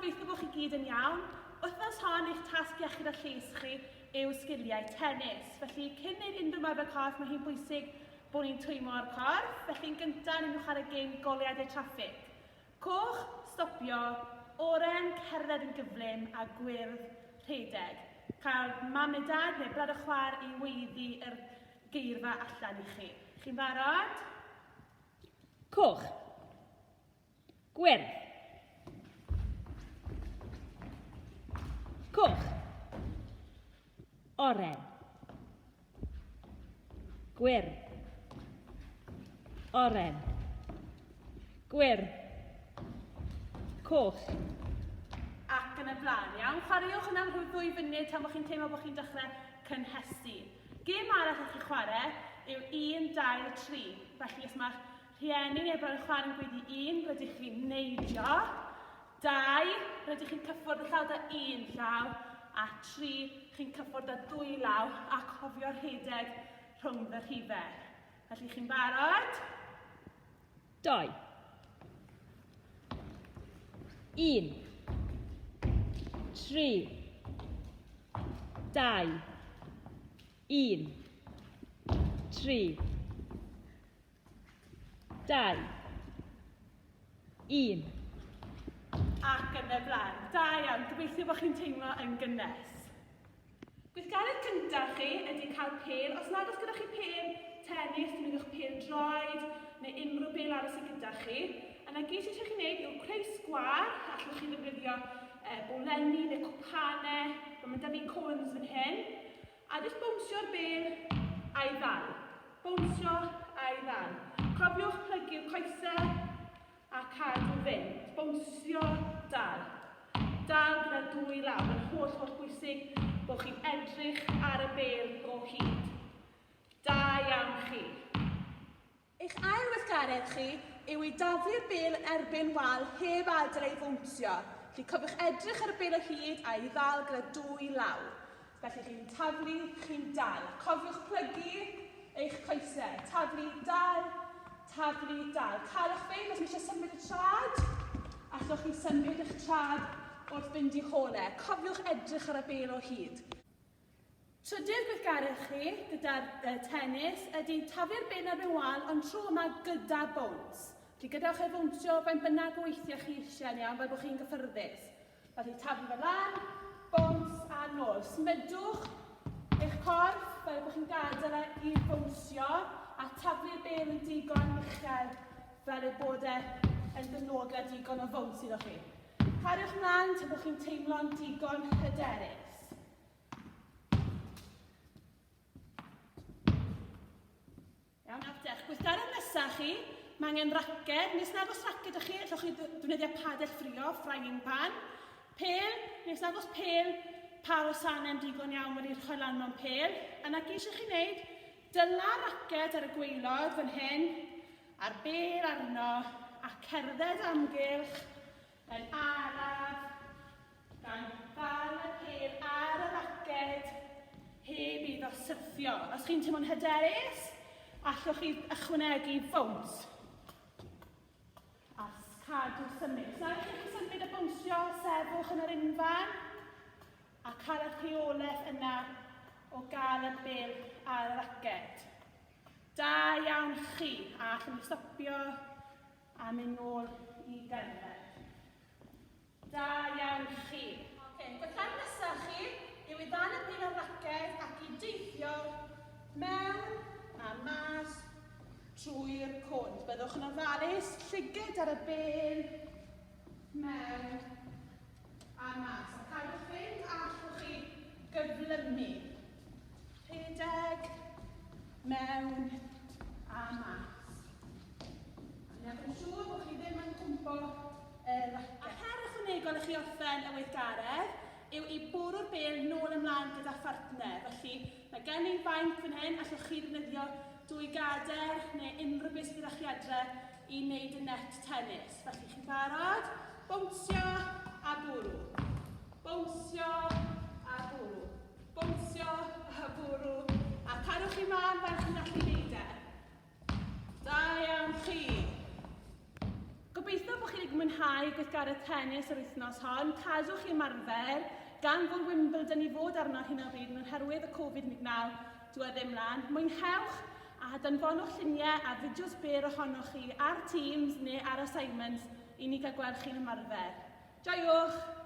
gobeithio bod chi gyd yn iawn. Wythnos hon eich tasg iechyd a lles chi yw sgiliau tennis. Felly, cyn neud unrhyw mefel corff, mae hi'n bwysig bod ni'n twymo'r corff. Felly, yn gyntaf, ni'n chwarae gêm goliadau traffig. Coch, stopio, oren, cerdded yn gyflym a gwyrdd, rhedeg. Cael mam neu dad neu brad o chwar i weiddi yr geirfa allan i chi. Chi'n barod? Coch. Gwyrdd. Coch. Oren. Gwyrdd. Oren. Gwyrdd. Coch. Ac yn y blaen, iawn. Chwaraewch yna am rhyw 2 funud tan bod chi'n teimlo bod chi'n dechrau cynhesu. Gêm arall ych chi chwarae yw 1, 2, 3. Felly, os mae rhieni neu brod y chwarae yn gweud i 1, rydych chi'n neidio. 2, rydych chi'n cyffwrdd y llaw da 1 llaw. A 3, chi'n cyffwrdd â 2 law a cofio rhedeg rhwng fy rhifau. Felly, chi'n barod? 2. 1. 3. 2. 1. 3. 2. 1. Ac yn y blaen. Da iawn, gobeithio bod chi'n teimlo yn gynnes. Gweithgaredd cyntaf chi ydy cael pêl. Os nad oes gyda chi pêl tennis, defnyddiwch pêl droed neu unrhyw bêl arall sydd gyda chi. Yna gyd sydd eisiau chi wneud yw creu sgwar. Allwch chi ddefnyddio bolenni neu cwpanau. Mae da fi cones fan hyn. A jyst bownsio'r bêl a'i ddal. Bownsio a'i ddal. Cofiwch plygu'r coesau a cadw fynd. Bownsio, dal. Dal gyda 2 law. Mae'n holl bwysig bod chi'n edrych ar y bêl o hyd. Da iawn chi. Eich ail weithgaredd chi yw i daflu'r bêl yn erbyn wal heb adael ei fownsio. Felly cofiwch edrych ar y bêl o hyd a i ddal gyda 2 law. Felly chi'n taflu, chi'n dal. Cofiwch plygu eich coesau. Taflu, dal. Taflu, dal. Calwch fe, os mi eisiau symud y trad. Allwch chi symud eich trad wrth fynd i holau. Cofiwch edrych ar y bêl o hyd. Trydydd gweithgaredd chi gyda'r tennis ydy taflu'r bêl ar y wal ond tro yma gyda bowns. Felly gadewch ei fownsio fe'n bynnag o weithiau chi eisiau iawn fel bod chi'n gyffyrddus. Felly taflu fel lan, bowns a nôl. Smydwch eich corff fel bod chi'n gadael i fownsio a taflu'r bêl yn digon uchel fel y bod yn dynodau digon o fowns iddo chi. Cariwch mlaen tan bod chi'n teimlo'n digon hyderus. Iawn, awdech. Gweithgaredd nesaf chi, mae angen raced. Nes nad oes raced ych chi, allwch chi ddefnyddio padel ffrio, frying pan. Pêl, nes nad oes pêl, par o sanem digon iawn wedi'i rhoi lan mewn pêl. Yna geisiau chi wneud, dyla raced ar y gwaelod fan hyn, a'r bêl arno, a cerdded amgylch yn araf, gan ddal y pêl ar y raced, heb iddo syrthio. Os chi'n teimlo'n hyderus, allwch chi ychwanegu ffowns. A cadw symud. Os nad ydych chi'n symud y bownsio, sefwch yn yr unfan, a cael y rheolaeth yna o gael y bêl ar y raced. Da iawn chi, a allwn ni stopio a mynd nôl i gerdded. Da iawn chi. Gweithgaredd nesaf chi yw i ddal y bêl ar raced ac i deithio mewn a mas trwy'r cwnd. Byddwch yn ofalus, llyged ar y bêl, mewn a mas. A cadwch fynd a allwch chi gyflymu. Rhedeg, mewn a mas. Newch yn siŵr bod chi ddim yn cwmpo y raced. A her ychwanegol i chi orffen y weithgaredd yw i bwrw'r bêl nôl ymlaen gyda phartner. Felly, mae gen i faint fan hyn, allwch chi ddefnyddio 2 gader neu unrhyw beth sydd gyda chi adre i wneud y net tennis. Felly, chi'n barod? Bownsio a bwrw. Bownsio a bwrw. Bownsio a bwrw. A cadwch chi mlaen fel chi'n gallu wneud e. Da iawn chi. Gobeithio bod chi wedi mwynhau mwynhau gweithgaredd tennis yr wythnos hon. Cadwch chi ymarfer, gan fod Wimbledon i fod arno hyn o bryd yn oherwydd y Covid-19 dwedd ddim lan. Mwynhewch a danfonwch lluniau a fideos byr ohonoch chi ar Teams neu ar assignments i ni gael gweld chi'n ymarfer. Joiwch!